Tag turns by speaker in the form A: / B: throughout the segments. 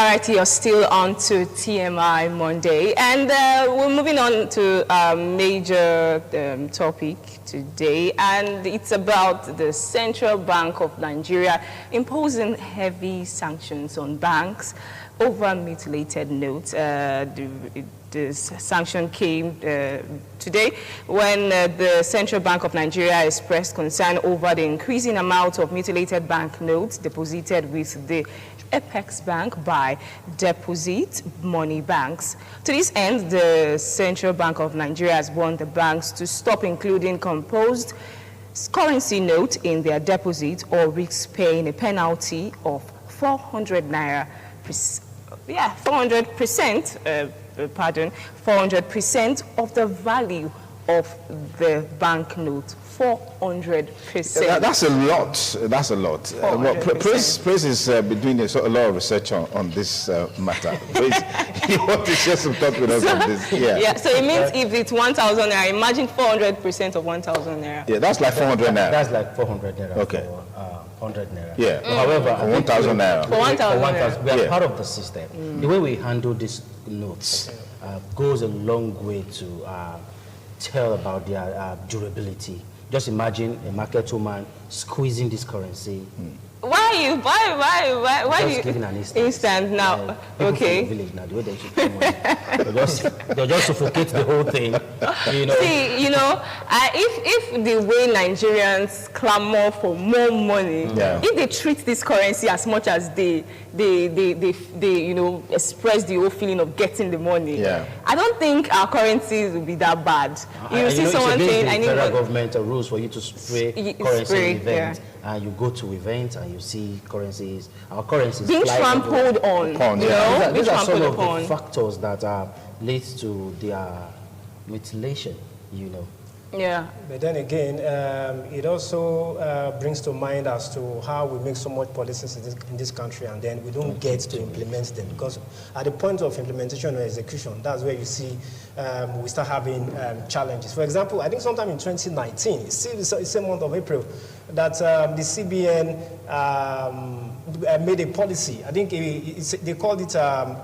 A: All right, you're still on to TMI Monday, and we're moving on to a major topic today, and it's about the Central Bank of Nigeria imposing heavy sanctions on banks over mutilated notes. The sanction came today when the Central Bank of Nigeria expressed concern over the increasing amount of mutilated banknotes deposited with the Apex Bank by deposit money banks. To this end, the Central Bank of Nigeria has warned the banks to stop including composed currency notes in their deposit or risk paying a penalty of 400 Naira, 400% of the value of the banknote. 400%.
B: That's a lot. That's a lot. Well, Praise is doing a lot of research on this matter. Praise, you want to share some thoughts with us on this?
A: Yeah. So it means if it's 1,000 naira, imagine 400% of 1,000 naira.
B: Yeah, that's like 400 naira.
C: That's like 400 naira.
B: Okay.
C: For 100 naira.
B: Yeah.
C: However,
B: for 1,000 naira.
A: For 1,000 naira.
C: We are part of the system. The way we handle these notes goes a long way to tell about their durability. Just imagine a market woman squeezing this currency.
A: Why you
C: just giving an
A: instant now? Okay.
C: Village now, the way they should money. They'll just suffocate the whole thing. You know.
A: See, you know, if the way Nigerians clamor for more money, if they treat this currency as much as they you know, express the whole feeling of getting the money, I don't think our currencies will be that bad. You see someone saying,
C: "I need the federal government rules for you to spray currency in events." And you go to events and you see currencies, our currencies
A: being trampled on.
C: These are some of the factors that lead to their mutilation, you know.
D: Yeah. But then again, it also brings to mind as to how we make so much policies in this country and then we don't get to implement them. Because at the point of implementation or execution, that's where you see we start having challenges. For example, I think sometime in 2019, it's the same month of April, that the CBN made a policy. I think they called it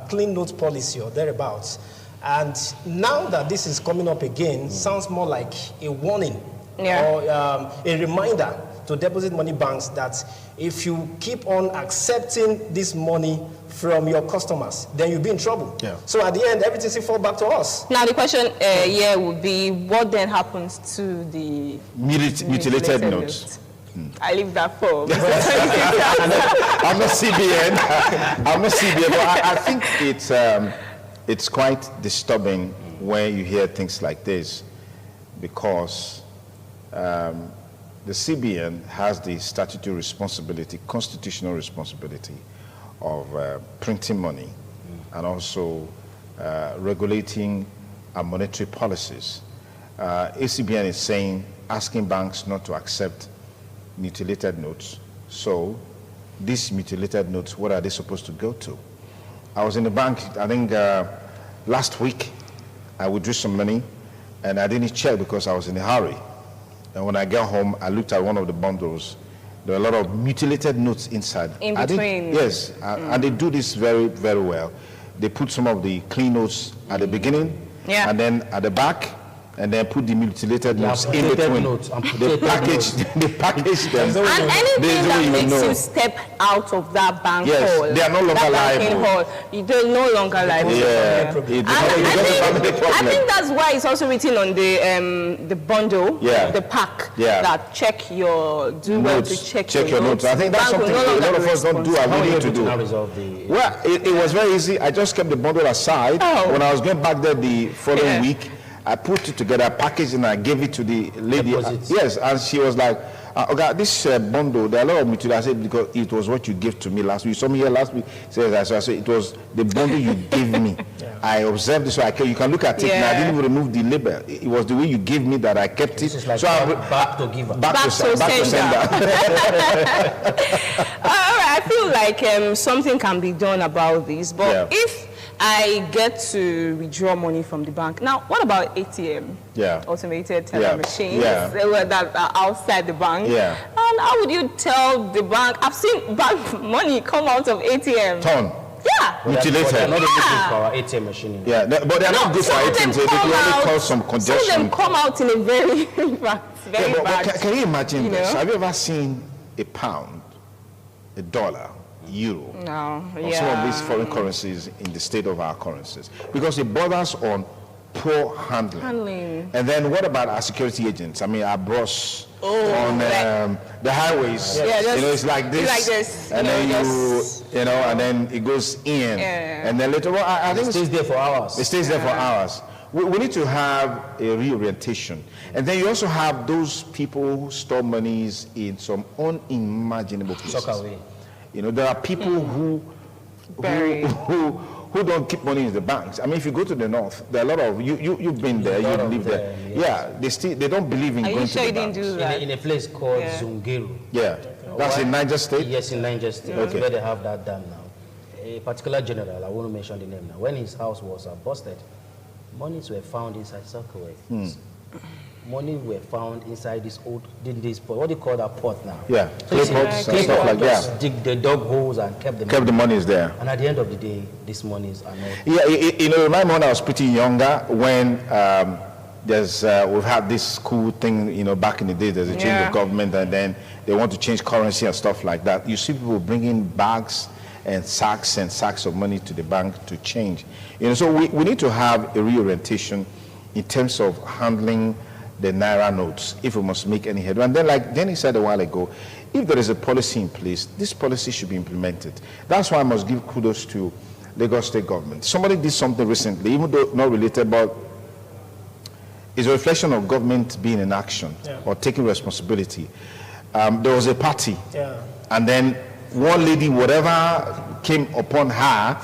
D: clean note policy or thereabouts. And now that this is coming up again, sounds more like a warning or a reminder to deposit money banks that if you keep on accepting this money from your customers, then you'll be in trouble. So at the end, everything will fall back to us.
A: Now the question here would be, what then happens to the
B: mutilated notes?
A: I leave that for
B: I'm not CBN. I'm not CBN, but I think it's quite disturbing when you hear things like this, because the CBN has the statutory responsibility, constitutional responsibility of printing money and also regulating our monetary policies. ACBN is asking banks not to accept mutilated notes. So these mutilated notes, what are they supposed to go to? I was in the bank, I think last week, I withdrew some money and I didn't check because I was in a hurry. And when I got home, I looked at one of the bundles. There were a lot of mutilated notes inside.
A: In between.
B: Yes, and they do this very, very well. They put some of the clean notes at the beginning and then at the back, and then put the mutilated notes in between. They package them.
A: And anything that makes you step out of that bank hall,
B: they are no longer liable.
A: They're no longer liable. I think that's why it's also written on the bundle, the pack, that check your notes.
B: Check your notes. I think that's something a lot of us don't do. I need to do. Well, it was very easy. I just kept the bundle aside. When I was going back there the following week, I put it together, packaged, and I gave it to the lady. Yes, and she was like, okay, this bundle, there are a lot of material. I said, because it was what you gave to me last week. You saw me here last week. So I said, it was the bundle you gave me. I observed this, so you can look at it. And I didn't even remove the label. It was the way you gave me that I kept it.
C: Like
B: so
C: back to giver.
B: Back to sender.
A: All right, I feel like something can be done about this. But if I get to withdraw money from the bank. Now, what about ATM? Automated teller machines that are outside the bank. And how would you tell the bank? I've seen bank money come out of ATM. Yeah.
B: Mutilated.
C: But they're not really good for our ATM machine.
B: Yeah, but they're not good for
A: some of them
B: ATM, so they
A: come
B: can only
A: out-
B: cause some
A: Some of
B: congestion.
A: them come out in a very, very
B: Yeah,
A: bad.
B: but can you imagine
A: you
B: this?
A: know?
B: Have you ever seen a pound, a dollar, euro,
A: No,
B: or some of these foreign currencies in the state of our currencies? Because it borders on poor handling. And then what about our security agents? I mean, our bros on the highways.
A: Yeah, just-
B: you know, it's like this, and then and then it goes in, and then later on, I think
C: It stays there for hours.
B: it stays there for hours. We need to have a reorientation. And then you also have those people who store monies in some unimaginable places.
C: Sock away.
B: You know, there are people who don't keep money in the banks. I mean, if you go to the north, there are a lot of you've been there, you live there.
C: Yes.
B: Yeah, they don't believe in
A: Are
B: going
A: you
B: to
A: sure
B: the
A: you didn't
B: banks.
A: do that?
C: In a place called Zungeru.
B: Yeah, that's in Niger State.
C: Yes, in Niger State,
B: Okay.
C: where they have that dam now. A particular general, I won't mention the name now, when his house was busted, monies were found inside Circle. Money were found inside this old, what do you call that pot now?
B: Yeah, clay pots and stuff like
C: Just
B: that.
C: dig the dug holes and kept the
B: Kept the monies there.
C: And at the end of the day, these monies are not.
B: Yeah, you know, remind me when I was pretty younger, when we've had this cool thing, you know, back in the day, there's a change of government, and then they want to change currency and stuff like that. You see people bringing bags and sacks of money to the bank to change. You know, so we need to have a reorientation in terms of handling the Naira notes if we must make any headway. And then, like Jenny said a while ago, if there is a policy in place, this policy should be implemented. That's why I must give kudos to Lagos State government. Somebody did something recently, even though not related, but it's a reflection of government being in action or taking responsibility. There was a party, and then one lady, whatever came upon her,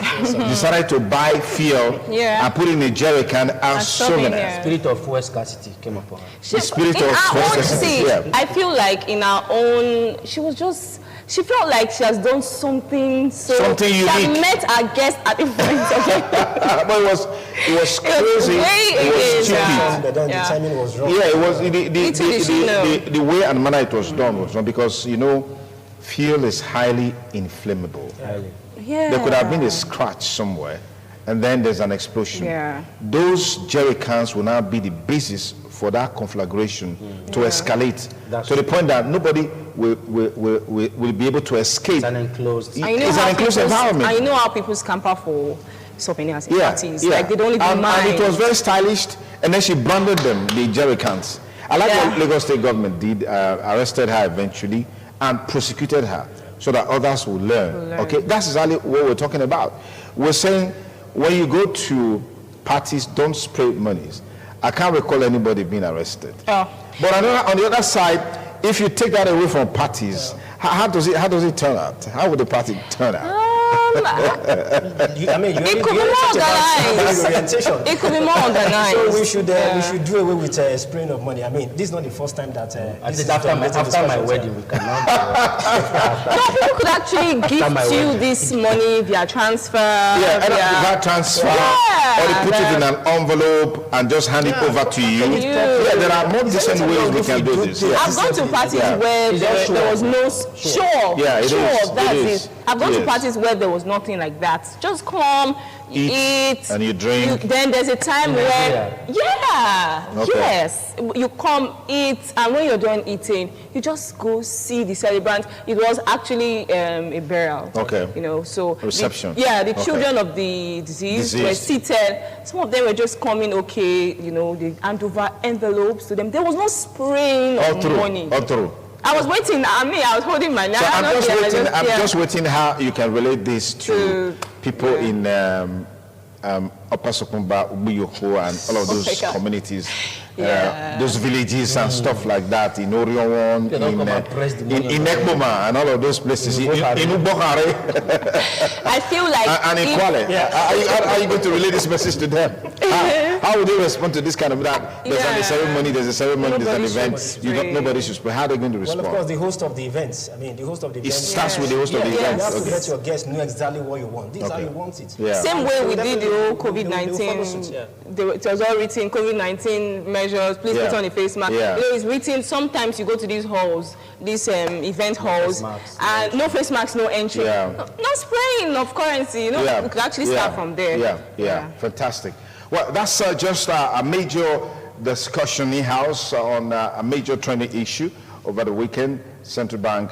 B: decided to buy fuel and put in a jerry can and souvenir.
C: Spirit of fuel scarcity came upon her.
B: The spirit of
A: scarcity. I feel like in our own, she felt like she has done something
B: something
A: she
B: unique.
A: has met our guest at the front of it.
B: But it was crazy. It was stupid.
D: But then the timing was wrong.
B: Yeah, it was the way and manner it was done was wrong, because you know, fuel is highly inflammable. There could have been a scratch somewhere, and then there's an explosion. Those jerry cans will now be the basis for that conflagration to escalate to the point that nobody will be able to escape.
C: It's an enclosed.
B: It's an enclosed environment.
A: I know how people scamper for souvenirs and parties.
B: Yeah.
A: Like they don't even mind.
B: And it was very stylish, and then she branded them, the jerry cans. I like what Lagos State government did, arrested her eventually and prosecuted her so that others will learn. Okay, that's exactly what we're talking about. We're saying when you go to parties, don't spray monies. I can't recall anybody being arrested. But on the other side, if you take that away from parties, how does it turn out? How would the party turn out?
A: It could be more organized. It could be more organized.
D: So we should do away with spraying of money. I mean, this is not the first time that this is
C: after my wedding, we cannot.
A: No, people could actually gift you this money via transfer.
B: Via transfer, or they put it in an envelope and just hand it over to you. There are more decent ways we can do this.
A: I've gone to parties where there was no I've gone to parties where there was nothing like that. Just come, eat,
B: and you drink.
A: Then there's a time where, you come, eat, and when you're done eating, you just go see the celebrant. It was actually a burial.
B: Okay.
A: You know, so
B: reception.
A: The children of the deceased were seated. Some of them were just coming. You know, they hand over envelopes to them. There was no spraying of money.
B: All through.
A: I was waiting. I was holding my Naira.
B: So I'm just waiting how you can relate this to people in Upper Sokumba, Ubuyoko, and all of those communities, those villages and stuff like that, in Orion, in Ekboma, and all of those places, in Ubokare.
A: I feel like...
B: and in Kwale. How are you going to relay this message to them? How would they respond to this kind of that? There's a ceremony, there's a ceremony, there's an event. Nobody should spray. How are they going to respond?
D: Well, of course, the host of the events. I mean, the host of the events.
B: It starts with the host of the event.
D: You have to let your guests know exactly what you want. This is how you want it.
B: Yeah.
A: Same way we did the whole COVID-19. It was all written, COVID-19 measures, please put on a face mask.
B: Yeah.
A: You know, it's written, sometimes you go to these halls, these event halls, and no face masks, no entry. No spraying of currency, you know, we could actually start from there.
B: Yeah. Fantastic. Well, that's just a major discussion in-house on a major trending issue over the weekend. Central Bank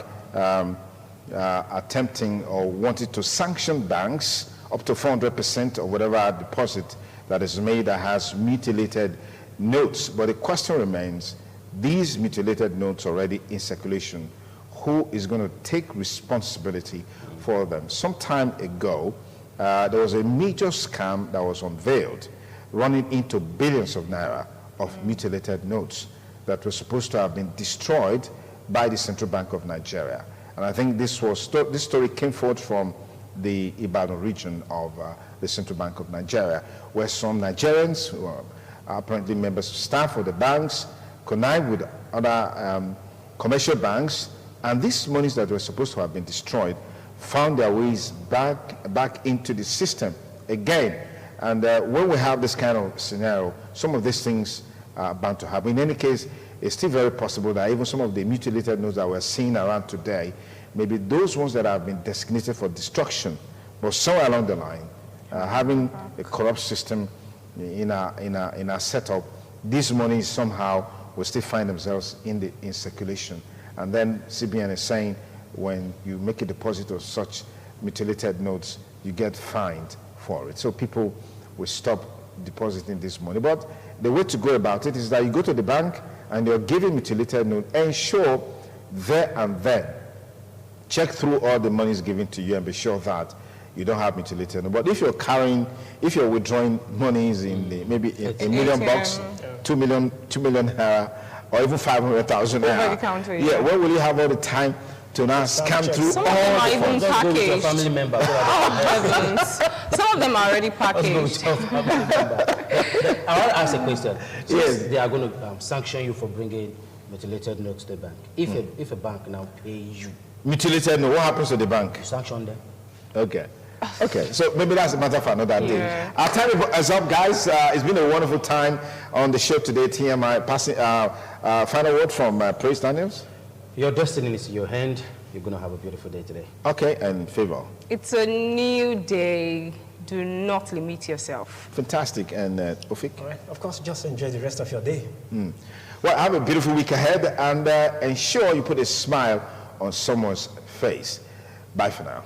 B: attempting or wanted to sanction banks up to 400% of whatever deposit that is made that has mutilated notes. But the question remains, these mutilated notes already in circulation, who is going to take responsibility for them? Some time ago, there was a major scam that was unveiled, running into billions of naira of mutilated notes that were supposed to have been destroyed by the Central Bank of Nigeria. And I think this story came forth from the Ibadan region of the Central Bank of Nigeria, where some Nigerians who are apparently members of staff of the banks connived with other commercial banks, and these monies that were supposed to have been destroyed found their ways back into the system again. And when we have this kind of scenario, some of these things are bound to happen. In any case, it's still very possible that even some of the mutilated notes that we're seeing around today, maybe those ones that have been designated for destruction, but somewhere along the line, having a corrupt system in our setup, these monies somehow will still find themselves in circulation. And then CBN is saying, when you make a deposit of such mutilated notes, you get fined for it. So people will stop depositing this money. But the way to go about it is that you go to the bank and you're giving mutilated note, ensure there and then, check through all the monies given to you and be sure that you don't have mutilated note. But if you're withdrawing monies in maybe $1 million, $2 million or even 500,000 naira, where will you have all the time to now scan through
A: some
B: all
A: of them are
B: the
A: even
B: funds?
A: packaged.
C: Family member.
A: Some of them are already packaged.
C: I want to ask a question. Yes, they are going to sanction you for bringing mutilated notes to the bank. If a bank now pay you
B: mutilated note, what happens to the bank?
C: you sanction them.
B: Okay. So maybe that's a matter for another day. Our time is up, guys. It's been a wonderful time on the show today. TMI, passing final word from Praise Daniels.
C: Your destiny is in your hand. You're going to have a beautiful day today.
B: Okay, and Favor.
A: It's a new day. Do not limit yourself.
B: Fantastic. And Ufik?
D: All right. Of course, just enjoy the rest of your day.
B: Well, have a beautiful week ahead, and ensure you put a smile on someone's face. Bye for now.